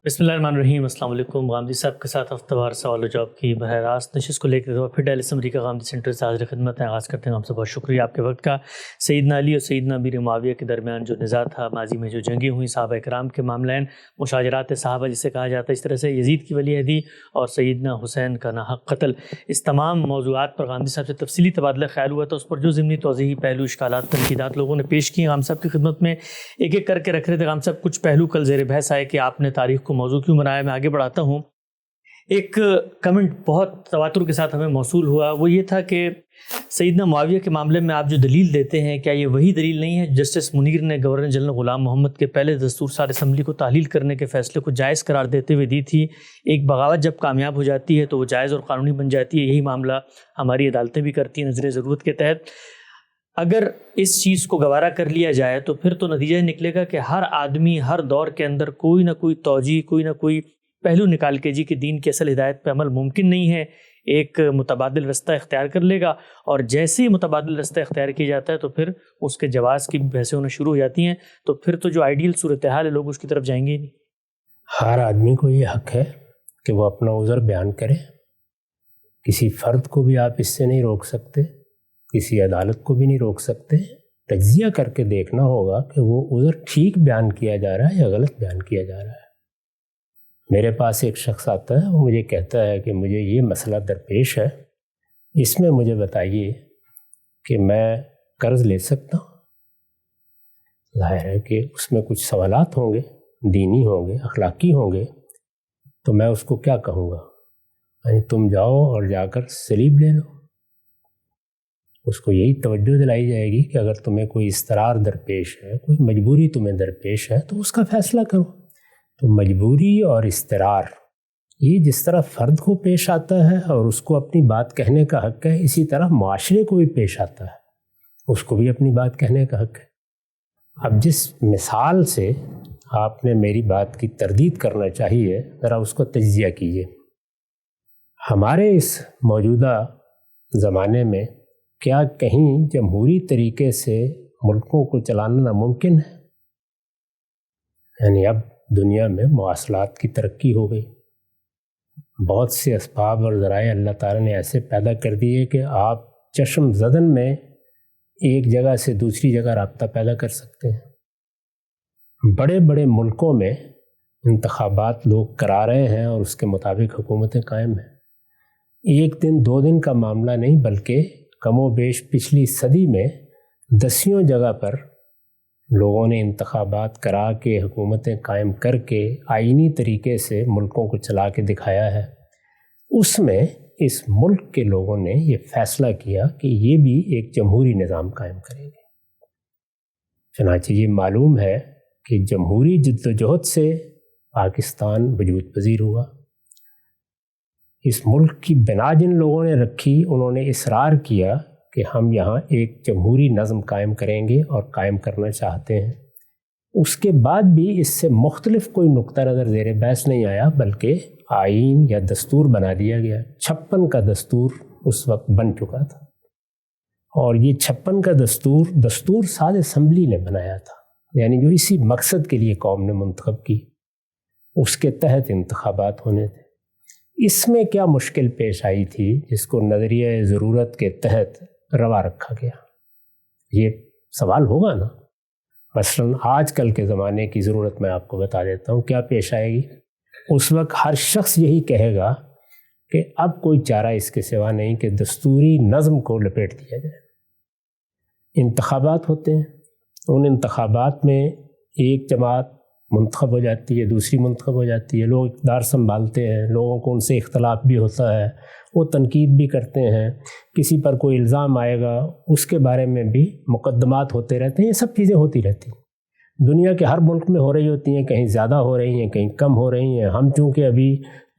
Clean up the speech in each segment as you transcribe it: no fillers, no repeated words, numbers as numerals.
بسم اللہ الرحمن الرحیم۔ السلام علیکم۔ غامدی صاحب کے ساتھ ہفتہ وار سوال و جواب کی براہ راست نشست کو لے کر پھر ڈیل اسمبلی کا غامدی سینٹر سے حاضر خدمت ہے۔ آغاز کرتے ہیں۔ آپ سے بہت شکریہ آپ کے وقت کا۔ سیدنا علی اور سیدنا امیر معاویہ کے درمیان جو نزاع تھا، ماضی میں جو جنگیں ہوئیں، صحابہ کرام کے معاملین، مشاجرات صحابہ جسے کہا جاتا ہے، اس طرح سے یزید کی ولی عہدی اور سیدنا حسین کا ناحق قتل، اس تمام موضوعات پر غامدی صاحب سے تفصیلی تبادلہ خیال ہوا تھا۔ اس پر جو ضمنی توضیحی پہلو، اشکالات، تنقیدات لوگوں نے پیش کی، غام صاحب کی خدمت میں ایک ایک کر کے رکھ رہے تھے۔ غام صاحب کچھ پہلو کل زیر بحث آئے کہ آپ نے تاریخ کو موضوع کیوں بنایا۔ میں آگے بڑھاتا ہوں۔ ایک کمنٹ بہت تواتر کے ساتھ ہمیں موصول ہوا، وہ یہ تھا کہ سیدنا معاویہ کے معاملے میں آپ جو دلیل دیتے ہیں، کیا یہ وہی دلیل نہیں ہے جسٹس منیر نے گورنر جنرل غلام محمد کے پہلے دستور ساز اسمبلی کو تحلیل کرنے کے فیصلے کو جائز قرار دیتے ہوئے دی تھی؟ ایک بغاوت جب کامیاب ہو جاتی ہے تو وہ جائز اور قانونی بن جاتی ہے۔ یہی معاملہ ہماری عدالتیں بھی کرتی ہیں نظر ضرورت کے تحت۔ اگر اس چیز کو گوارا کر لیا جائے تو پھر تو نتیجہ نکلے گا کہ ہر آدمی ہر دور کے اندر کوئی نہ کوئی توجیہ، کوئی نہ کوئی پہلو نکال کے کہ دین کی اصل ہدایت پہ عمل ممکن نہیں ہے، ایک متبادل رستہ اختیار کر لے گا، اور جیسے ہی متبادل رستہ اختیار کیا جاتا ہے تو پھر اس کے جواز کی بحثیں ہونا شروع ہو جاتی ہیں، تو پھر تو جو آئیڈیل صورتحال ہے لوگ اس کی طرف جائیں گے ہی نہیں۔ ہر آدمی کو یہ حق ہے کہ وہ اپنا عذر بیان کرے۔ کسی فرد کو بھی آپ اس سے نہیں روک سکتے، کسی عدالت کو بھی نہیں روک سکتے۔ تجزیہ کر کے دیکھنا ہوگا کہ وہ عذر ٹھیک بیان کیا جا رہا ہے یا غلط بیان کیا جا رہا ہے۔ میرے پاس ایک شخص آتا ہے، وہ مجھے کہتا ہے کہ مجھے یہ مسئلہ درپیش ہے، اس میں مجھے بتائیے کہ میں قرض لے سکتا ہوں۔ ظاہر ہے کہ اس میں کچھ سوالات ہوں گے، دینی ہوں گے، اخلاقی ہوں گے، تو میں اس کو کیا کہوں گا؟ یعنی تم جاؤ اور جا کر سلیب لے لو۔ اس کو یہی توجہ دلائی جائے گی کہ اگر تمہیں کوئی اضطرار درپیش ہے، کوئی مجبوری تمہیں درپیش ہے تو اس کا فیصلہ کرو۔ تو مجبوری اور اضطرار یہ جس طرح فرد کو پیش آتا ہے اور اس کو اپنی بات کہنے کا حق ہے، اسی طرح معاشرے کو بھی پیش آتا ہے، اس کو بھی اپنی بات کہنے کا حق ہے۔ اب جس مثال سے آپ نے میری بات کی تردید کرنا چاہیے، ذرا اس کو تجزیہ کیجیے۔ ہمارے اس موجودہ زمانے میں کیا کہیں جمہوری طریقے سے ملکوں کو چلانا ناممکن ہے؟ یعنی اب دنیا میں مواصلات کی ترقی ہو گئی، بہت سے اسباب اور ذرائع اللہ تعالیٰ نے ایسے پیدا کر دیے کہ آپ چشم زدن میں ایک جگہ سے دوسری جگہ رابطہ پیدا کر سکتے ہیں۔ بڑے بڑے ملکوں میں انتخابات لوگ کرا رہے ہیں اور اس کے مطابق حکومتیں قائم ہیں۔ ایک دن دو دن کا معاملہ نہیں، بلکہ کم و بیش پچھلی صدی میں 10 جگہ پر لوگوں نے انتخابات کرا کے حکومتیں قائم کر کے آئینی طریقے سے ملکوں کو چلا کے دکھایا ہے۔ اس میں اس ملک کے لوگوں نے یہ فیصلہ کیا کہ یہ بھی ایک جمہوری نظام قائم کریں گے۔ چنانچہ یہ معلوم ہے کہ جمہوری جد و جہد سے پاکستان وجود پذیر ہوا۔ اس ملک کی بنا جن لوگوں نے رکھی، انہوں نے اصرار کیا کہ ہم یہاں ایک جمہوری نظم قائم کریں گے اور قائم کرنا چاہتے ہیں۔ اس کے بعد بھی اس سے مختلف کوئی نقطہ نظر زیر بحث نہیں آیا، بلکہ آئین یا دستور بنا دیا گیا۔ 56 کا دستور اس وقت بن چکا تھا، اور یہ 56 کا دستور ساز اسمبلی نے بنایا تھا، یعنی جو اسی مقصد کے لیے قوم نے منتخب کی، اس کے تحت انتخابات ہونے تھے۔ اس میں کیا مشکل پیش آئی تھی جس کو نظریہ ضرورت کے تحت روا رکھا گیا؟ یہ سوال ہوگا نا۔ مثلاً آج کل کے زمانے کی ضرورت میں آپ کو بتا دیتا ہوں کیا پیش آئے گی۔ اس وقت ہر شخص یہی کہے گا کہ اب کوئی چارہ اس کے سوا نہیں کہ دستوری نظم کو لپیٹ دیا جائے۔ انتخابات ہوتے ہیں، ان انتخابات میں ایک جماعت منتخب ہو جاتی ہے، دوسری منتخب ہو جاتی ہے، لوگ اقتدار سنبھالتے ہیں، لوگوں کو ان سے اختلاف بھی ہوتا ہے، وہ تنقید بھی کرتے ہیں، کسی پر کوئی الزام آئے گا اس کے بارے میں بھی مقدمات ہوتے رہتے ہیں۔ یہ سب چیزیں ہوتی رہتی ہیں، دنیا کے ہر ملک میں ہو رہی ہوتی ہیں، کہیں زیادہ ہو رہی ہیں، کہیں کم ہو رہی ہیں۔ ہم چونکہ ابھی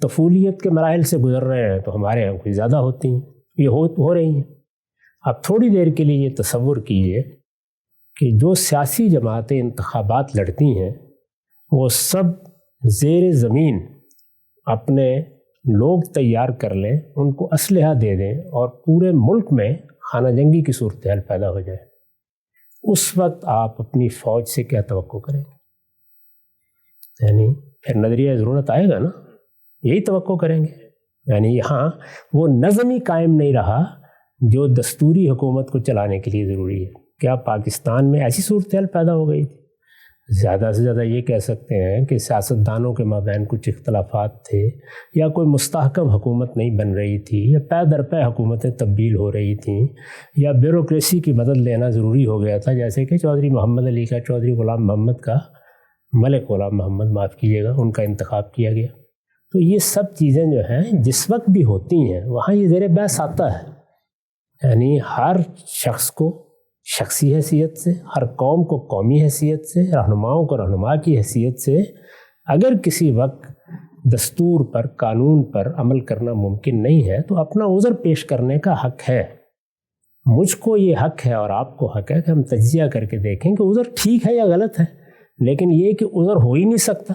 طفولیت کے مراحل سے گزر رہے ہیں تو ہمارے یہاں کوئی زیادہ ہوتی ہیں، یہ ہو رہی ہیں۔ اب تھوڑی دیر کے لیے یہ تصور کیجیے کہ جو سیاسی جماعتیں انتخابات لڑتی ہیں وہ سب زیر زمین اپنے لوگ تیار کر لیں، ان کو اسلحہ دے دیں اور پورے ملک میں خانہ جنگی کی صورتحال پیدا ہو جائے، اس وقت آپ اپنی فوج سے کیا توقع کریں گے؟ یعنی پھر نظریہ ضرورت آئے گا نا, یہی توقع کریں گے. یعنی یہاں وہ نظم ہی قائم نہیں رہا جو دستوری حکومت کو چلانے کے لیے ضروری ہے. کیا پاکستان میں ایسی صورتحال پیدا ہو گئی تھی؟ زیادہ سے زیادہ یہ کہہ سکتے ہیں کہ سیاستدانوں کے مابین کچھ اختلافات تھے, یا کوئی مستحکم حکومت نہیں بن رہی تھی, یا پے در پے حکومتیں تبدیل ہو رہی تھیں, یا بیوروکریسی کی مدد لینا ضروری ہو گیا تھا, جیسے کہ چودھری محمد علی کا, چودھری غلام محمد کا, ملک غلام محمد معاف کیجیے گا, ان کا انتخاب کیا گیا. تو یہ سب چیزیں جو ہیں جس وقت بھی ہوتی ہیں وہاں یہ زیر بحث آتا ہے. یعنی ہر شخص کو شخصی حیثیت سے, ہر قوم کو قومی حیثیت سے, رہنماؤں کو رہنما کی حیثیت سے اگر کسی وقت دستور پر, قانون پر عمل کرنا ممکن نہیں ہے تو اپنا عذر پیش کرنے کا حق ہے. مجھ کو یہ حق ہے اور آپ کو حق ہے کہ ہم تجزیہ کر کے دیکھیں کہ عذر ٹھیک ہے یا غلط ہے. لیکن یہ کہ عذر ہو ہی نہیں سکتا.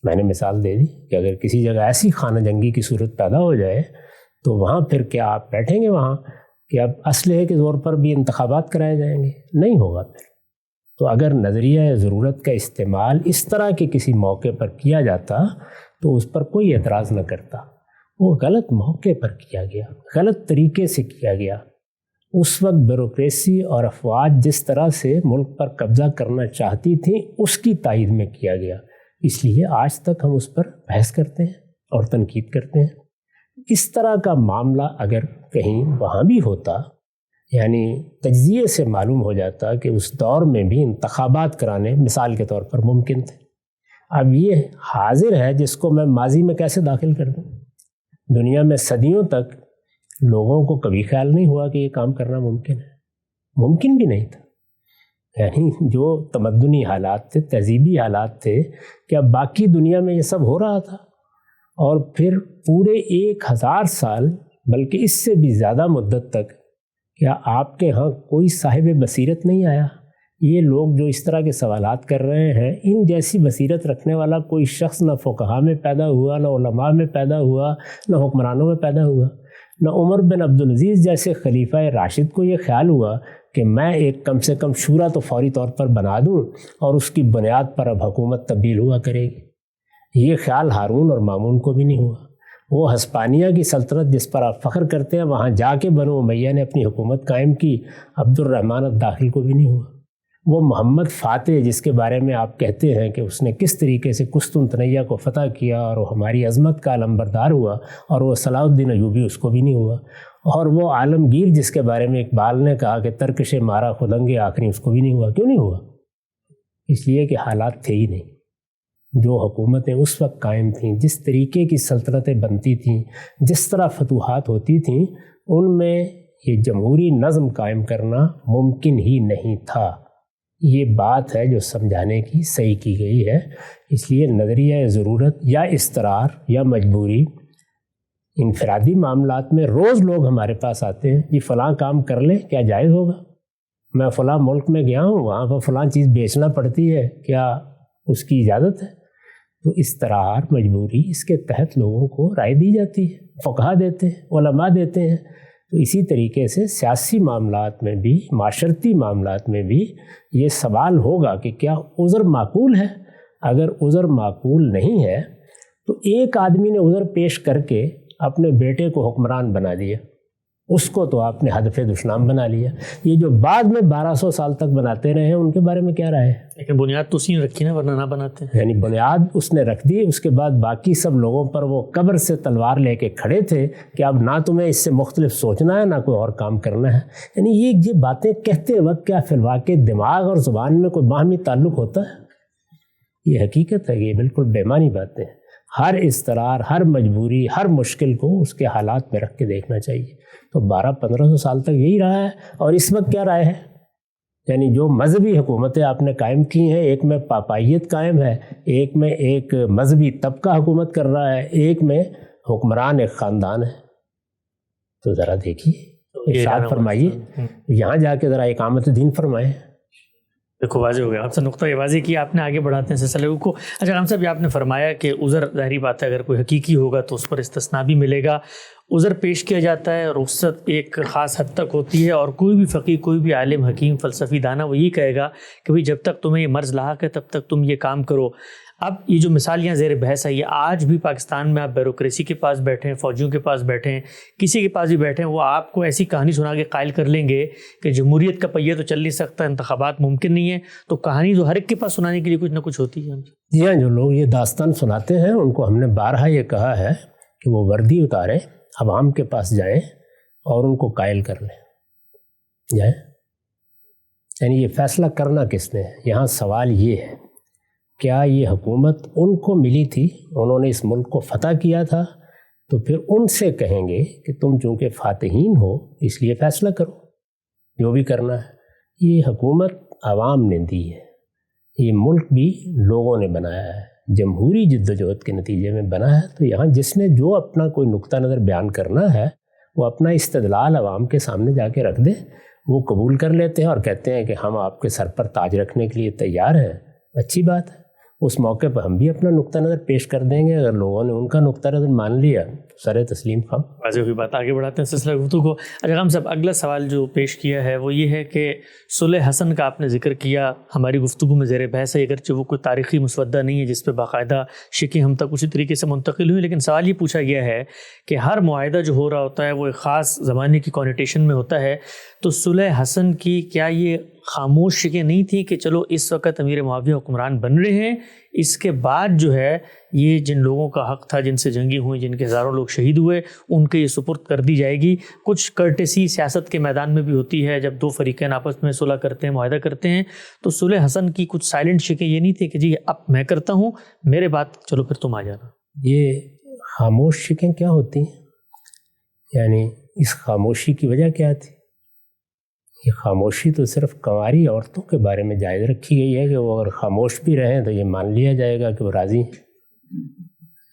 میں نے مثال دے دی کہ اگر کسی جگہ ایسی خانہ جنگی کی صورت پیدا ہو جائے تو وہاں پھر کیا آپ بیٹھیں گے وہاں کہ اب اسلحے کے زور پر بھی انتخابات کرائے جائیں گے؟ نہیں ہوگا پھر. تو اگر نظریہ ضرورت کا استعمال اس طرح کے کسی موقع پر کیا جاتا تو اس پر کوئی اعتراض نہ کرتا. وہ غلط موقع پر کیا گیا, غلط طریقے سے کیا گیا. اس وقت بیوروکریسی اور افواج جس طرح سے ملک پر قبضہ کرنا چاہتی تھیں اس کی تائید میں کیا گیا. اس لیے آج تک ہم اس پر بحث کرتے ہیں اور تنقید کرتے ہیں. اس طرح کا معاملہ اگر کہیں وہاں بھی ہوتا, یعنی تجزیے سے معلوم ہو جاتا کہ اس دور میں بھی انتخابات کرانے مثال کے طور پر ممکن تھے. اب یہ حاضر ہے جس کو میں ماضی میں کیسے داخل کر دوں؟ دنیا میں صدیوں تک لوگوں کو کبھی خیال نہیں ہوا کہ یہ کام کرنا ممکن ہے, ممکن بھی نہیں تھا. یعنی جو تمدنی حالات تھے, تہذیبی حالات تھے, کیا باقی دنیا میں یہ سب ہو رہا تھا؟ اور پھر پورے 1000 سال بلکہ اس سے بھی زیادہ مدت تک کیا آپ کے ہاں کوئی صاحب بصیرت نہیں آیا؟ یہ لوگ جو اس طرح کے سوالات کر رہے ہیں, ان جیسی بصیرت رکھنے والا کوئی شخص نہ فقہا میں پیدا ہوا, نہ علماء میں پیدا ہوا, نہ حکمرانوں میں پیدا ہوا, نہ عمر بن عبدالعزیز جیسے خلیفہ راشد کو یہ خیال ہوا کہ میں ایک کم سے کم شورا تو فوری طور پر بنا دوں اور اس کی بنیاد پر اب حکومت تبدیل ہوا کرے گی. یہ خیال ہارون اور مامون کو بھی نہیں ہوا. وہ ہسپانیہ کی سلطنت جس پر آپ فخر کرتے ہیں وہاں جا کے بنو امیہ نے اپنی حکومت قائم کی, عبد الرحمن الداخل کو بھی نہیں ہوا. وہ محمد فاتح جس کے بارے میں آپ کہتے ہیں کہ اس نے کس طریقے سے قسطنطنیہ کو فتح کیا اور وہ ہماری عظمت کا علمبردار ہوا, اور وہ صلاح الدین ایوبی, اس کو بھی نہیں ہوا. اور وہ عالمگیر جس کے بارے میں اقبال نے کہا کہ ترکش مارا خدنگ آخری, اس کو بھی نہیں ہوا. کیوں نہیں ہوا؟ اس لیے کہ حالات تھے ہی نہیں. جو حکومتیں اس وقت قائم تھیں, جس طریقے کی سلطنتیں بنتی تھیں, جس طرح فتوحات ہوتی تھیں, ان میں یہ جمہوری نظم قائم کرنا ممکن ہی نہیں تھا. یہ بات ہے جو سمجھانے کی صحیح کی گئی ہے. اس لیے نظریہ ضرورت یا اضطرار یا مجبوری, انفرادی معاملات میں روز لوگ ہمارے پاس آتے ہیں, یہ فلاں کام کر لیں, کیا جائز ہوگا؟ میں فلاں ملک میں گیا ہوں, وہاں پر فلاں چیز بیچنا پڑتی ہے, کیا اس کی اجازت ہے؟ تو اضطرار, مجبوری, اس کے تحت لوگوں کو رائے دی جاتی ہے, فقہا دیتے ہیں, علماء دیتے ہیں. تو اسی طریقے سے سیاسی معاملات میں بھی, معاشرتی معاملات میں بھی یہ سوال ہوگا کہ کیا عذر معقول ہے؟ اگر عذر معقول نہیں ہے تو ایک آدمی نے عذر پیش کر کے اپنے بیٹے کو حکمران بنا دیا, اس کو تو آپ نے ہدف دشنام بنا لیا. یہ جو بعد میں 1200 سال تک بناتے رہے ہیں ان کے بارے میں کیا رائے ہے؟ لیکن بنیاد تو اسی نے رکھی نا, ورنہ نہ بناتے. یعنی بنیاد اس نے رکھ دی, اس کے بعد باقی سب لوگوں پر وہ قبر سے تلوار لے کے کھڑے تھے کہ اب نہ تمہیں اس سے مختلف سوچنا ہے, نہ کوئی اور کام کرنا ہے. یعنی یہ باتیں کہتے وقت کیا فی الواقع دماغ اور زبان میں کوئی باہمی تعلق ہوتا ہے؟ یہ حقیقت ہے کہ یہ بالکل بے معنی باتیں ہیں. ہر اضطرار, ہر مجبوری, ہر مشکل کو اس کے حالات میں رکھ کے دیکھنا چاہیے. تو 1200-1500 سال تک یہی رہا ہے. اور اس وقت کیا رائے ہے؟ یعنی جو مذہبی حکومتیں آپ نے قائم کی ہیں, ایک میں پاپائیت قائم ہے, ایک میں ایک مذہبی طبقہ حکومت کر رہا ہے, ایک میں حکمران ایک خاندان ہے. تو ذرا دیکھیے, ارشاد فرمائیے, یہاں جا کے ذرا اقامت دین فرمائیں. دیکھو واضح ہو گیا آپ سے, نقطہ یہ واضح کیا آپ نے, آگے بڑھاتے ہیں سلسلے کو. اچھا غلام صاحب, آپ نے فرمایا کہ عذر ظاہری بات ہے اگر کوئی حقیقی ہوگا تو اس پر استثناء بھی ملے گا. عذر پیش کیا جاتا ہے, رخصت ایک خاص حد تک ہوتی ہے, اور کوئی بھی فقیہ, کوئی بھی عالم, حکیم, فلسفی دانہ وہ یہ کہے گا کہ بھئی جب تک تمہیں یہ مرض لاحق ہے تب تک تم یہ کام کرو. اب یہ جو مثال یہاں زیر بحث ہے، یہ آج بھی پاکستان میں آپ بیوروکریسی کے پاس بیٹھے ہیں، فوجیوں کے پاس بیٹھے ہیں، کسی کے پاس بھی بیٹھے ہیں، وہ آپ کو ایسی کہانی سنا کے قائل کر لیں گے کہ جمہوریت کا پہیہ تو چل نہیں سکتا، انتخابات ممکن نہیں ہے. تو کہانی تو ہر ایک کے پاس سنانے کے لیے کچھ نہ کچھ ہوتی ہے. جی ہاں، جو لوگ یہ داستان سناتے ہیں ان کو ہم نے بارہا یہ کہا ہے کہ وہ وردی اتاریں، عوام کے پاس جائیں اور ان کو قائل کر لیں جائیں. یعنی یہ فیصلہ کرنا کس نے ہے؟ یہاں سوال یہ ہے، کیا یہ حکومت ان کو ملی تھی، انہوں نے اس ملک کو فتح کیا تھا، تو پھر ان سے کہیں گے کہ تم چونکہ فاتحین ہو اس لیے فیصلہ کرو جو بھی کرنا ہے. یہ حکومت عوام نے دی ہے، یہ ملک بھی لوگوں نے بنایا ہے، جمہوری جدوجہد کے نتیجے میں بنا ہے. تو یہاں جس نے جو اپنا کوئی نقطہ نظر بیان کرنا ہے وہ اپنا استدلال عوام کے سامنے جا کے رکھ دے، وہ قبول کر لیتے ہیں اور کہتے ہیں کہ ہم آپ کے سر پر تاج رکھنے کے لیے تیار ہیں. اچھی بات ہے، اس موقع پر ہم بھی اپنا نقطہ نظر پیش کر دیں گے. اگر لوگوں نے ان کا نقطہ نظر مان لیا سر تسلیم خواہ. واضح ہوئی بات، آگے بڑھاتے ہیں سلسلہ گفتگو کو. اجغام صاحب، اگلا سوال جو پیش کیا ہے وہ یہ ہے کہ صلح حسن کا آپ نے ذکر کیا، ہماری گفتگو میں زیر بحث ہے، اگرچہ وہ کوئی تاریخی مسودہ نہیں ہے جس پہ باقاعدہ شکیں ہم تک اسی طریقے سے منتقل ہوئی، لیکن سوال یہ پوچھا گیا ہے کہ ہر معاہدہ جو ہو رہا ہوتا ہے وہ ایک خاص زمانے کی کانوٹیشن میں ہوتا ہے. تو صلح حسن کی کیا یہ خاموش شکیں نہیں تھیں کہ چلو اس وقت امیر معاویہ حکمران بن رہے ہیں، اس کے بعد جو ہے یہ جن لوگوں کا حق تھا، جن سے جنگیں ہوئیں، جن کے ہزاروں لوگ شہید ہوئے، ان کے یہ سپرد کر دی جائے گی. کچھ کرٹیسی سیاست کے میدان میں بھی ہوتی ہے جب دو فریقین آپس میں صلح کرتے ہیں، معاہدہ کرتے ہیں. تو صلح حسن کی کچھ سائلنٹ شکیں یہ نہیں تھی کہ جی اب میں کرتا ہوں، میرے بات چلو پھر تم آ جانا. یہ خاموش شکیں کیا ہوتی ہیں؟ یعنی اس خاموشی کی وجہ کیا تھی؟ یہ خاموشی تو صرف کنواری عورتوں کے بارے میں جائز رکھی گئی ہے کہ وہ اگر خاموش بھی رہیں تو یہ مان لیا جائے گا کہ وہ راضی ہیں.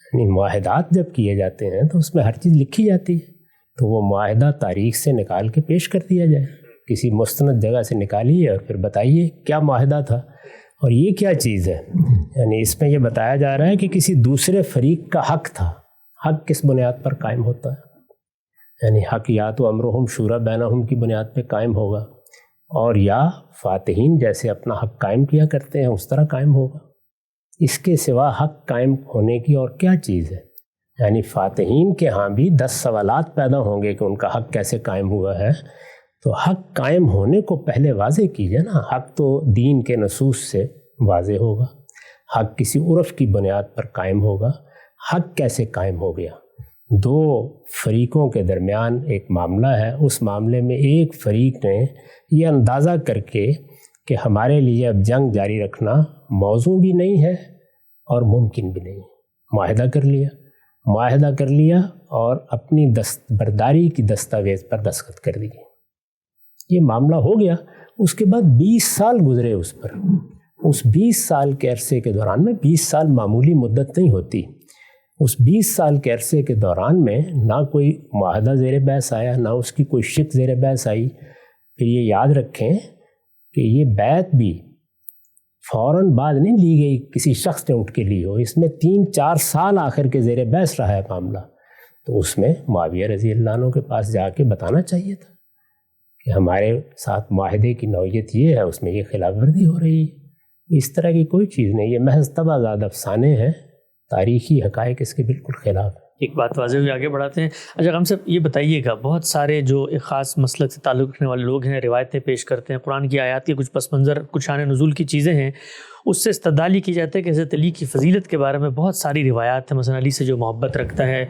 یعنی معاہدات جب کیے جاتے ہیں تو اس میں ہر چیز لکھی جاتی ہے، تو وہ معاہدہ تاریخ سے نکال کے پیش کر دیا جائے، کسی مستند جگہ سے نکالیے اور پھر بتائیے کیا معاہدہ تھا اور یہ کیا چیز ہے. یعنی اس میں یہ بتایا جا رہا ہے کہ کسی دوسرے فریق کا حق تھا. حق کس بنیاد پر قائم ہوتا ہے؟ یعنی حق یا تو امرہم شورا بینہم کی بنیاد پہ قائم ہوگا، اور یا فاتحین جیسے اپنا حق قائم کیا کرتے ہیں اس طرح قائم ہوگا. اس کے سوا حق قائم ہونے کی اور کیا چیز ہے؟ یعنی فاتحین کے ہاں بھی 10 سوالات پیدا ہوں گے کہ ان کا حق کیسے قائم ہوا ہے. تو حق قائم ہونے کو پہلے واضح کیجیے نا. حق تو دین کے نصوص سے واضح ہوگا، حق کسی عرف کی بنیاد پر قائم ہوگا. حق کیسے قائم ہو گیا؟ دو فریقوں کے درمیان ایک معاملہ ہے، اس معاملے میں ایک فریق نے یہ اندازہ کر کے کہ ہمارے لیے اب جنگ جاری رکھنا موزوں بھی نہیں ہے اور ممکن بھی نہیں، معاہدہ کر لیا اور اپنی دستبرداری کی دستاویز پر دستخط کر دیے. یہ معاملہ ہو گیا. اس کے بعد 20 سال گزرے اس پر. اس 20 سال کے عرصے کے دوران میں، 20 سال معمولی مدت نہیں ہوتی، اس 20 سال کے عرصے کے دوران میں نہ کوئی معاہدہ زیر بحث آیا، نہ اس کی کوئی شک زیر بحث آئی. پھر یہ یاد رکھیں کہ یہ بیعت بھی فوراً بعد نہیں لی گئی، کسی شخص نے اٹھ کے لی ہو. اس میں 3-4 سال آخر کے زیر بحث رہا ہے معاملہ. تو اس میں معاویہ رضی اللہ عنہ کے پاس جا کے بتانا چاہیے تھا کہ ہمارے ساتھ معاہدے کی نوعیت یہ ہے، اس میں یہ خلاف ورزی ہو رہی ہے. اس طرح کی کوئی چیز نہیں، یہ محض تباہ افسانے ہیں، تاریخی حقائق اس کے بالکل خلاف ہے. ایک بات واضح ہوئی، آگے بڑھاتے ہیں. اچھا ہم صاحب یہ بتائیے گا، بہت سارے جو ایک خاص مسلک سے تعلق رکھنے والے لوگ ہیں، روایتیں پیش کرتے ہیں، قرآن کی آیات کے کچھ پس منظر، کچھ شان نزول کی چیزیں ہیں، اس سے استدلال یہ کی جاتا ہے کہ حضرت علی کی فضیلت کے بارے میں بہت ساری روایات ہیں. مثلا علی سے جو محبت رکھتا ہے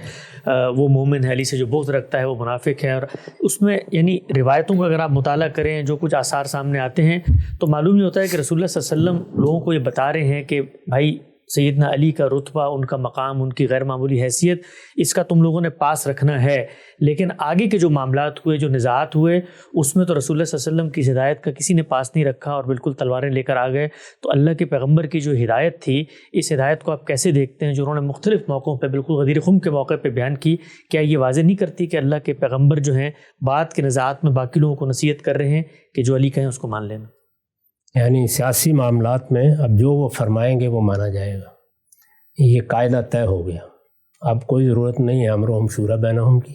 وہ مومن ہے، علی سے جو بغض رکھتا ہے وہ منافق ہے. اور اس میں یعنی روایتوں کا اگر آپ مطالعہ کریں، جو کچھ آثار سامنے آتے ہیں تو معلوم یہ ہوتا ہے کہ رسول اللہ صلی اللہ علیہ وسلم لوگوں کو یہ بتا رہے ہیں کہ بھائی سیدنا علی کا رتبہ، ان کا مقام، ان کی غیر معمولی حیثیت، اس کا تم لوگوں نے پاس رکھنا ہے. لیکن آگے کے جو معاملات ہوئے، جو نزاعات ہوئے، اس میں تو رسول اللہ صلی اللہ علیہ وسلم کی ہدایت کا کسی نے پاس نہیں رکھا اور بالکل تلواریں لے کر آ گئے. تو اللہ کے پیغمبر کی جو ہدایت تھی، اس ہدایت کو آپ کیسے دیکھتے ہیں جو انہوں نے مختلف موقعوں پہ، بالکل غدیر خم کے موقع پہ بیان کی؟ کیا یہ واضح نہیں کرتی کہ اللہ کے پیغمبر جو ہیں بعد کے نزاعات میں باقی لوگوں کو نصیحت کر رہے ہیں کہ جو علی کہیں اس کو مان لینا؟ یعنی سیاسی معاملات میں اب جو وہ فرمائیں گے وہ مانا جائے گا، یہ قاعدہ طے ہو گیا. اب کوئی ضرورت نہیں ہے امرہم شورا بینہم کی،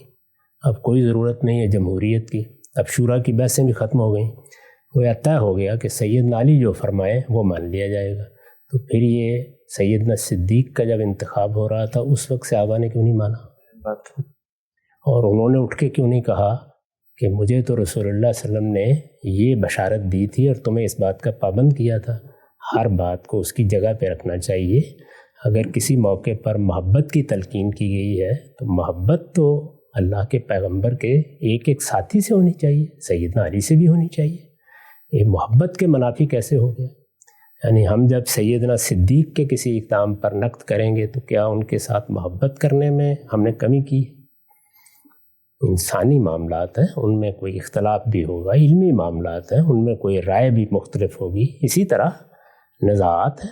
اب کوئی ضرورت نہیں ہے جمہوریت کی. اب شورا کی بحثیں بھی ختم ہو گئیں. وہ طے ہو گیا کہ سیدنا علی جو فرمائے وہ مان لیا جائے گا. تو پھر یہ سیدنا صدیق کا جب انتخاب ہو رہا تھا اس وقت صحابہ نے کیوں نہیں مانا بات؟ اور انہوں نے اٹھ کے کیوں نہیں کہا کہ مجھے تو رسول اللہ صلی اللہ علیہ وسلم نے یہ بشارت دی تھی اور تمہیں اس بات کا پابند کیا تھا؟ ہر بات کو اس کی جگہ پہ رکھنا چاہیے. اگر کسی موقع پر محبت کی تلقین کی گئی ہے تو محبت تو اللہ کے پیغمبر کے ایک ایک ساتھی سے ہونی چاہیے, سیدنا علی سے بھی ہونی چاہیے. یہ محبت کے منافی کیسے ہو گیا؟ یعنی ہم جب سیدنا صدیق کے کسی اقدام پر نقد کریں گے تو کیا ان کے ساتھ محبت کرنے میں ہم نے کمی کی؟ انسانی معاملات ہیں, ان میں کوئی اختلاف بھی ہوگا, علمی معاملات ہیں, ان میں کوئی رائے بھی مختلف ہوگی. اسی طرح نزاعات ہیں,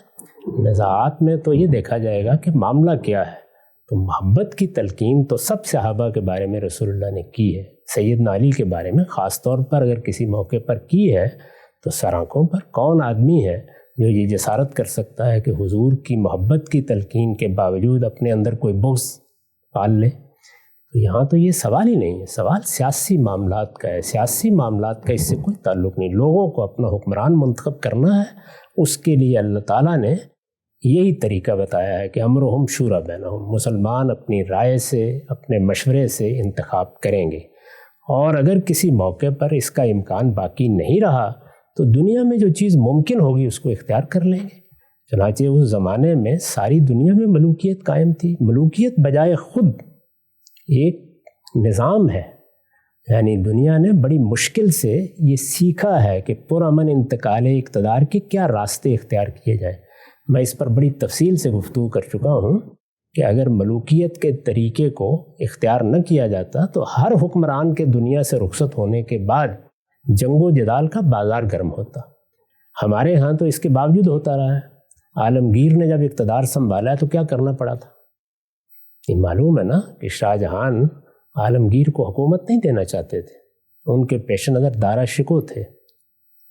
نزاعات میں تو یہ دیکھا جائے گا کہ معاملہ کیا ہے. تو محبت کی تلقین تو سب صحابہ کے بارے میں رسول اللہ نے کی ہے. سیدنا علی کے بارے میں خاص طور پر اگر کسی موقع پر کی ہے تو سر آنکھوں پر کون آدمی ہے جو یہ جسارت کر سکتا ہے کہ حضور کی محبت کی تلقین کے باوجود اپنے اندر کوئی بغض پال لے؟ تو یہاں تو یہ سوال ہی نہیں ہے, سوال سیاسی معاملات کا ہے. سیاسی معاملات کا اس سے کوئی تعلق نہیں. لوگوں کو اپنا حکمران منتخب کرنا ہے, اس کے لیے اللہ تعالیٰ نے یہی طریقہ بتایا ہے کہ امرہم شورا بینہم, مسلمان اپنی رائے سے اپنے مشورے سے انتخاب کریں گے. اور اگر کسی موقع پر اس کا امکان باقی نہیں رہا تو دنیا میں جو چیز ممکن ہوگی اس کو اختیار کر لیں گے. چنانچہ اس زمانے میں ساری دنیا میں ملوکیت قائم تھی. ملوکیت بجائے خود ایک نظام ہے. یعنی دنیا نے بڑی مشکل سے یہ سیکھا ہے کہ پرامن انتقال اقتدار کے کیا راستے اختیار کیے جائیں. میں اس پر بڑی تفصیل سے گفتگو کر چکا ہوں کہ اگر ملوکیت کے طریقے کو اختیار نہ کیا جاتا تو ہر حکمران کے دنیا سے رخصت ہونے کے بعد جنگ و جدال کا بازار گرم ہوتا. ہمارے ہاں تو اس کے باوجود ہوتا رہا ہے. عالمگیر نے جب اقتدار سنبھالا تو کیا کرنا پڑا تھا؟ یہ معلوم ہے نا کہ شاہ جہان عالمگیر کو حکومت نہیں دینا چاہتے تھے, ان کے پیش نظر دارا شکوہ تھے.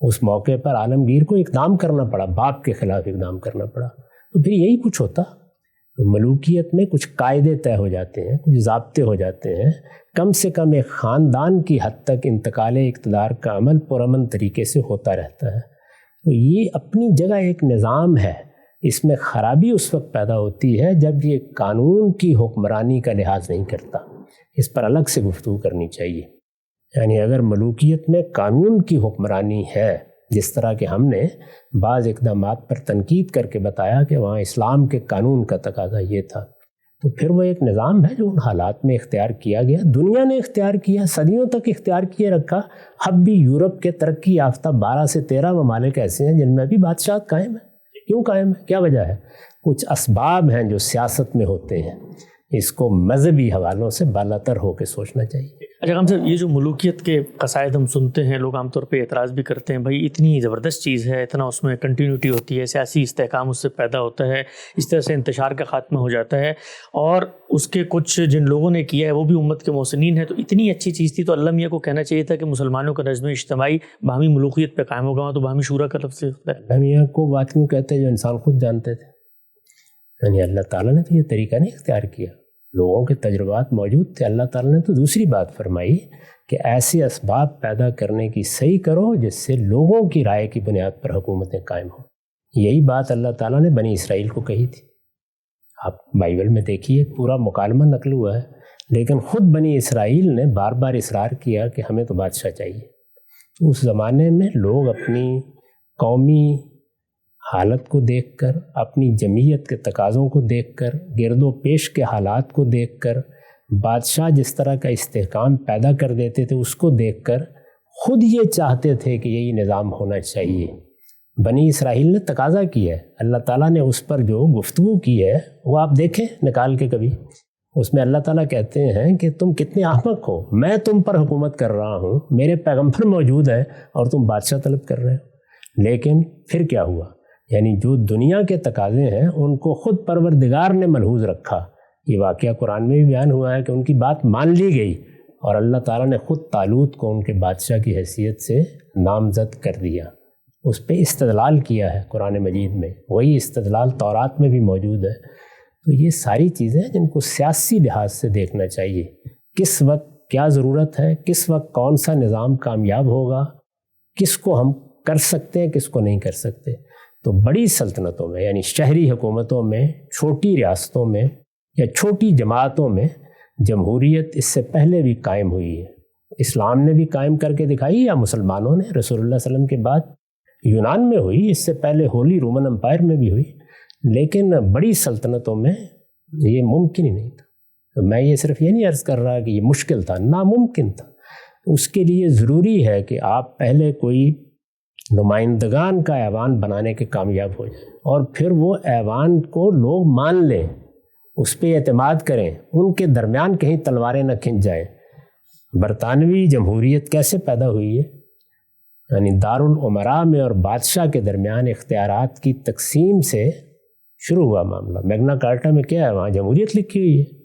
اس موقع پر عالمگیر کو اقدام کرنا پڑا, باپ کے خلاف اقدام کرنا پڑا. تو پھر یہی کچھ ہوتا. تو ملوکیت میں کچھ قاعدے طے ہو جاتے ہیں, کچھ ضابطے ہو جاتے ہیں. کم سے کم ایک خاندان کی حد تک انتقال اقتدار کا عمل پرامن طریقے سے ہوتا رہتا ہے. تو یہ اپنی جگہ ایک نظام ہے. اس میں خرابی اس وقت پیدا ہوتی ہے جب یہ قانون کی حکمرانی کا لحاظ نہیں کرتا. اس پر الگ سے گفتگو کرنی چاہیے. یعنی اگر ملوکیت میں قانون کی حکمرانی ہے, جس طرح کہ ہم نے بعض اقدامات پر تنقید کر کے بتایا کہ وہاں اسلام کے قانون کا تقاضا یہ تھا, تو پھر وہ ایک نظام ہے جو ان حالات میں اختیار کیا گیا. دنیا نے اختیار کیا, صدیوں تک اختیار کیے رکھا. اب بھی یورپ کے ترقی یافتہ 12 سے 13 ممالک ایسے ہیں جن میں بھی بادشاہت قائم ہے. کیوں قائم ہے؟ کیا وجہ ہے؟ کچھ اسباب ہیں جو سیاست میں ہوتے ہیں. اس کو مذہبی حوالوں سے بالاتر ہو کے سوچنا چاہیے. اچھا ہم صاحب, یہ جو ملوکیت کے قصائد ہم سنتے ہیں, لوگ عام طور پہ اعتراض بھی کرتے ہیں, بھائی اتنی زبردست چیز ہے, اتنا اس میں کنٹینیوٹی ہوتی ہے, سیاسی استحکام اس سے پیدا ہوتا ہے, اس طرح سے انتشار کا خاتمہ ہو جاتا ہے, اور اس کے کچھ جن لوگوں نے کیا ہے وہ بھی امت کے محسنین ہیں, تو اتنی اچھی چیز تھی. تو اللہ میاں کو کہنا چاہیے تھا کہ مسلمانوں کا نظم اجتماعی باہمی ملوکیت پہ قائم ہوگا, تو باہمی شورا کا لفظ. اللہ میاں کو بات کیوں کہتے ہیں جو انسان خود جانتے تھے؟ یعنی اللہ تعالیٰ نے تو یہ طریقہ نہیں اختیار کیا, لوگوں کے تجربات موجود تھے. اللہ تعالیٰ نے تو دوسری بات فرمائی کہ ایسے اسباب پیدا کرنے کی صحیح کرو جس سے لوگوں کی رائے کی بنیاد پر حکومتیں قائم ہوں. یہی بات اللہ تعالیٰ نے بنی اسرائیل کو کہی تھی. آپ بائبل میں دیکھیے پورا مکالمہ نقل ہوا ہے, لیکن خود بنی اسرائیل نے بار بار اصرار کیا کہ ہمیں تو بادشاہ چاہیے. تو اس زمانے میں لوگ اپنی قومی حالت کو دیکھ کر, اپنی جمعیت کے تقاضوں کو دیکھ کر, گرد و پیش کے حالات کو دیکھ کر, بادشاہ جس طرح کا استحکام پیدا کر دیتے تھے اس کو دیکھ کر خود یہ چاہتے تھے کہ یہی نظام ہونا چاہیے. بنی اسرائیل نے تقاضا کیا ہے, اللہ تعالیٰ نے اس پر جو گفتگو کی ہے وہ آپ دیکھیں نکال کے کبھی. اس میں اللہ تعالیٰ کہتے ہیں کہ تم کتنے احمق ہو, میں تم پر حکومت کر رہا ہوں, میرے پیغمبر موجود ہیں اور تم بادشاہ طلب کر رہے ہو. لیکن پھر کیا ہوا؟ یعنی جو دنیا کے تقاضے ہیں ان کو خود پروردگار نے ملحوظ رکھا. یہ واقعہ قرآن میں بھی بیان ہوا ہے کہ ان کی بات مان لی گئی, اور اللہ تعالیٰ نے خود طالوت کو ان کے بادشاہ کی حیثیت سے نامزد کر دیا. اس پہ استدلال کیا ہے قرآن مجید میں, وہی استدلال تورات میں بھی موجود ہے. تو یہ ساری چیزیں جن کو سیاسی لحاظ سے دیکھنا چاہیے. کس وقت کیا ضرورت ہے, کس وقت کون سا نظام کامیاب ہوگا, کس کو ہم کر سکتے ہیں, کس کو نہیں کر سکتے. تو بڑی سلطنتوں میں یعنی شہری حکومتوں میں، چھوٹی ریاستوں میں یا چھوٹی جماعتوں میں جمہوریت اس سے پہلے بھی قائم ہوئی ہے۔ اسلام نے بھی قائم کر کے دکھائی یا مسلمانوں نے، رسول اللہ صلی اللہ علیہ وسلم کے بعد یونان میں ہوئی، اس سے پہلے ہولی رومن امپائر میں بھی ہوئی، لیکن بڑی سلطنتوں میں یہ ممکن ہی نہیں تھا۔ تو میں یہ صرف یہ نہیں عرض کر رہا کہ یہ مشکل تھا، ناممکن تھا۔ اس کے لیے ضروری ہے کہ آپ پہلے کوئی نمائندگان کا ایوان بنانے کے کامیاب ہو جائیں، اور پھر وہ ایوان کو لوگ مان لیں، اس پہ اعتماد کریں، ان کے درمیان کہیں تلواریں نہ کھنچ جائیں۔ برطانوی جمہوریت کیسے پیدا ہوئی ہے؟ یعنی دارالعمراء میں اور بادشاہ کے درمیان اختیارات کی تقسیم سے شروع ہوا معاملہ۔ میگنا کارٹا میں کیا ہے؟ وہاں جمہوریت لکھی ہوئی ہے،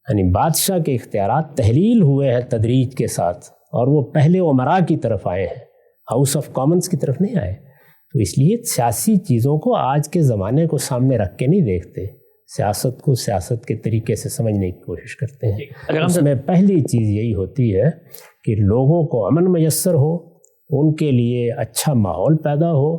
یعنی بادشاہ کے اختیارات تحلیل ہوئے ہیں تدریج کے ساتھ، اور وہ پہلے عمراء کی طرف آئے ہیں، ہاؤس آف کامنز کی طرف نہیں آئے۔ تو اس لیے سیاسی چیزوں کو آج کے زمانے کو سامنے رکھ کے نہیں دیکھتے، سیاست کو سیاست کے طریقے سے سمجھنے کی کوشش کرتے ہیں۔ اس میں پہلی چیز یہی ہوتی ہے کہ لوگوں کو امن میسر ہو، ان کے لیے اچھا ماحول پیدا ہو۔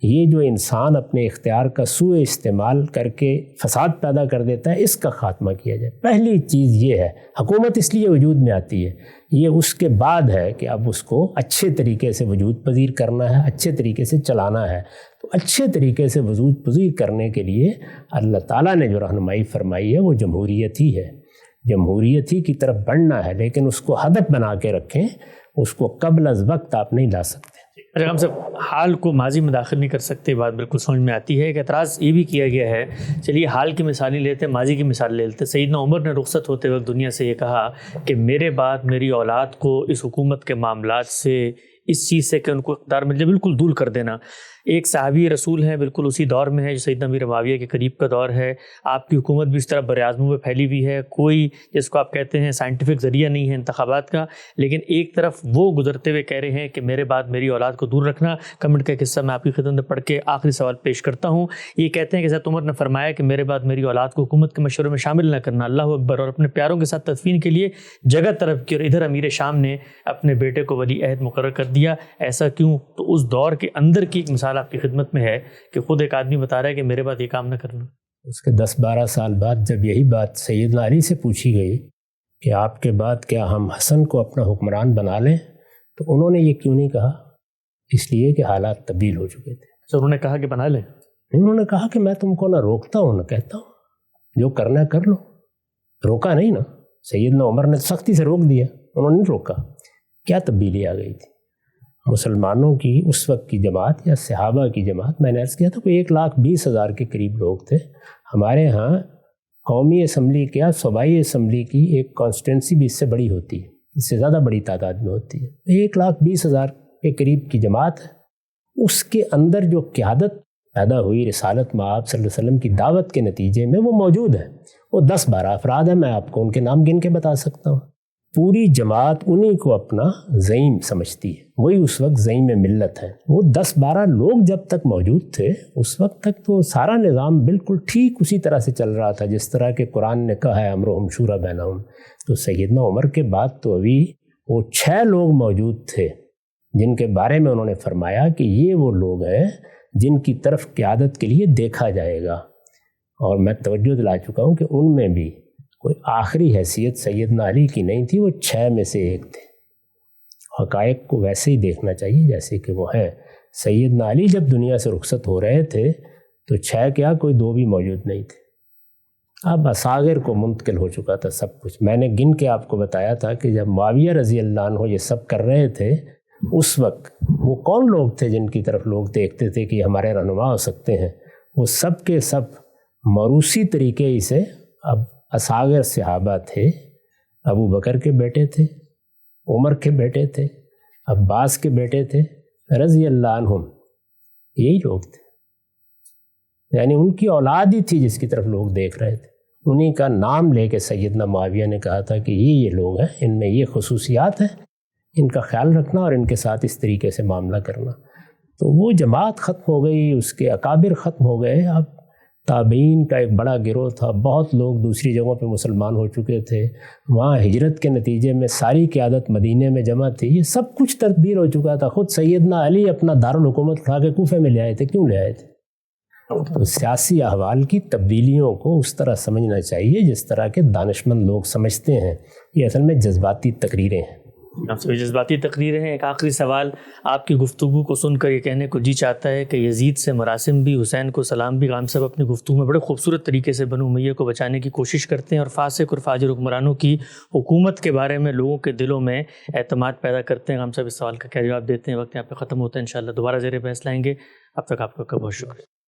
یہ جو انسان اپنے اختیار کا سوء استعمال کر کے فساد پیدا کر دیتا ہے، اس کا خاتمہ کیا جائے۔ پہلی چیز یہ ہے، حکومت اس لیے وجود میں آتی ہے، یہ اس کے بعد ہے کہ اب اس کو اچھے طریقے سے وجود پذیر کرنا ہے، اچھے طریقے سے چلانا ہے۔ تو اچھے طریقے سے وجود پذیر کرنے کے لیے اللہ تعالیٰ نے جو رہنمائی فرمائی ہے وہ جمہوریت ہی ہے، جمہوریت ہی کی طرف بڑھنا ہے، لیکن اس کو ہدف بنا کے رکھیں، اس کو قبل از وقت آپ نہیں لا سکتے۔ ہم سب حال کو ماضی میں داخل نہیں کر سکتے، بات بالکل سمجھ میں آتی ہے۔ ایک اعتراض یہ بھی کیا گیا ہے، چلیے حال کی مثال نہیں لیتے، ماضی کی مثال لے لیتے۔ سیدنا عمر نے رخصت ہوتے وقت دنیا سے یہ کہا کہ میرے بعد میری اولاد کو اس حکومت کے معاملات سے، اس چیز سے کہ ان کو اقتدار مل جائے، بالکل دور کر دینا۔ ایک صحابی رسول ہیں، بالکل اسی دور میں ہے جو سیدنا امیر معاویہ کے قریب کا دور ہے، آپ کی حکومت بھی اس طرح بر اعظموں میں پھیلی ہوئی ہے، کوئی جس کو آپ کہتے ہیں سائنٹیفک ذریعہ نہیں ہے انتخابات کا، لیکن ایک طرف وہ گزرتے ہوئے کہہ رہے ہیں کہ میرے بعد میری اولاد کو دور رکھنا۔ کمنٹ کا قصہ میں آپ کی خدمت میں پڑھ کے آخری سوال پیش کرتا ہوں۔ یہ کہتے ہیں کہ حضرت عمر نے فرمایا کہ میرے بعد میری اولاد کو حکومت کے مشورے میں شامل نہ کرنا، اللہ اکبر، اور اپنے پیاروں کے ساتھ تدفین کے لیے جگہ طلب کی، اور ادھر امیر شام نے اپنے بیٹے کو ولی عہد مقرر کر دیا۔ ایسا کیوں؟ تو اس دور کے اندر کی ایک مثال آپ کی خدمت میں ہے کہ خود ایک آدمی بتا رہا ہے کہ میرے بعد یہ کام نہ کرنا۔ اس کے 10-12 سال بعد جب یہی بات سیدنا علی سے پوچھی گئی کہ آپ کے بعد کیا ہم حسن کو اپنا حکمران بنا لیں، تو انہوں نے یہ کیوں نہیں کہا؟ اس لیے کہ حالات تبدیل ہو چکے تھے۔ تو انہوں نے کہا کہ بنا لیں؟ انہوں نے کہا کہ میں تم کو نہ روکتا ہوں نہ کہتا ہوں، جو کرنا ہے کر لو۔ روکا نہیں نا، سیدنا عمر نے سختی سے روک دیا، انہوں نے نہیں روکا۔ کیا تبدیلی آ گئی تھی؟ مسلمانوں کی اس وقت کی جماعت یا صحابہ کی جماعت، میں نے عرض کیا تھا کوئی 1,20,000 کے قریب لوگ تھے۔ ہمارے ہاں قومی اسمبلی کیا صوبائی اسمبلی کی ایک کانسٹیٹنسی بھی اس سے بڑی ہوتی ہے، اس سے زیادہ بڑی تعداد میں ہوتی ہے۔ 1,20,000 کے قریب کی جماعت ہے، اس کے اندر جو قیادت پیدا ہوئی رسالت مآب صلی اللہ علیہ وسلم کی دعوت کے نتیجے میں، وہ موجود ہے۔ وہ 10-12 افراد ہیں، میں آپ کو ان کے نام گن کے بتا سکتا ہوں۔ پوری جماعت انہی کو اپنا زعیم سمجھتی ہے، وہی اس وقت زعیم ملت ہے۔ وہ 10-12 لوگ جب تک موجود تھے، اس وقت تک تو سارا نظام بالکل ٹھیک اسی طرح سے چل رہا تھا جس طرح کہ قرآن نے کہا ہے امرہم شورا بینہم۔ تو سیدنا عمر کے بعد تو ابھی وہ 6 لوگ موجود تھے جن کے بارے میں انہوں نے فرمایا کہ یہ وہ لوگ ہیں جن کی طرف قیادت کے لیے دیکھا جائے گا، اور میں توجہ دلا چکا ہوں کہ ان میں بھی کوئی آخری حیثیت سیدنا علی کی نہیں تھی، وہ 6 میں سے ایک تھے۔ حقائق کو ویسے ہی دیکھنا چاہیے جیسے کہ وہ ہیں۔ سیدنا علی جب دنیا سے رخصت ہو رہے تھے تو 6 کیا کوئی 2 بھی موجود نہیں تھے۔ اب اصاغر کو منتقل ہو چکا تھا سب کچھ۔ میں نے گن کے آپ کو بتایا تھا کہ جب معاویہ رضی اللہ عنہ یہ سب کر رہے تھے، اس وقت وہ کون لوگ تھے جن کی طرف لوگ دیکھتے تھے کہ ہمارے رہنما ہو سکتے ہیں؟ وہ سب کے سب موروثی طریقے ہی سے اب اصاغر صحابہ تھے۔ ابو بکر کے بیٹے تھے، عمر کے بیٹے تھے، عباس کے بیٹے تھے، رضی اللہ عنہم، یہی لوگ تھے۔ یعنی ان کی اولاد ہی تھی جس کی طرف لوگ دیکھ رہے تھے۔ انہی کا نام لے کے سیدنا معاویہ نے کہا تھا کہ یہ لوگ ہیں، ان میں یہ خصوصیات ہیں، ان کا خیال رکھنا اور ان کے ساتھ اس طریقے سے معاملہ کرنا۔ تو وہ جماعت ختم ہو گئی، اس کے اکابر ختم ہو گئے۔ اب تابعین کا ایک بڑا گروہ تھا، بہت لوگ دوسری جگہوں پہ مسلمان ہو چکے تھے، وہاں ہجرت کے نتیجے میں ساری قیادت مدینے میں جمع تھی، یہ سب کچھ تدبیر ہو چکا تھا۔ خود سیدنا علی اپنا دارالحکومت اٹھا کے کوفے میں لے آئے تھے، کیوں لے آئے تھے؟ تو سیاسی احوال کی تبدیلیوں کو اس طرح سمجھنا چاہیے جس طرح کے دانشمند لوگ سمجھتے ہیں، یہ اصل میں جذباتی تقریریں ہیں۔ آپ سے جذباتی تقریریں ہیں۔ ایک آخری سوال، آپ کی گفتگو کو سن کر یہ کہنے کو جی چاہتا ہے کہ یزید سے مراسم بھی، حسین کو سلام بھی، غام صاحب اپنی گفتگو میں بڑے خوبصورت طریقے سے بنو امیہ کو بچانے کی کوشش کرتے ہیں اور فاسق اور فاجر حکمرانوں کی حکومت کے بارے میں لوگوں کے دلوں میں اعتماد پیدا کرتے ہیں۔ غام صاحب اس سوال کا کیا جواب دیتے ہیں؟ وقت یہاں پہ ختم ہوتا ہے، انشاءاللہ دوبارہ زیر بحث لائیں گے۔ اب تک آپ کا بہت شکریہ۔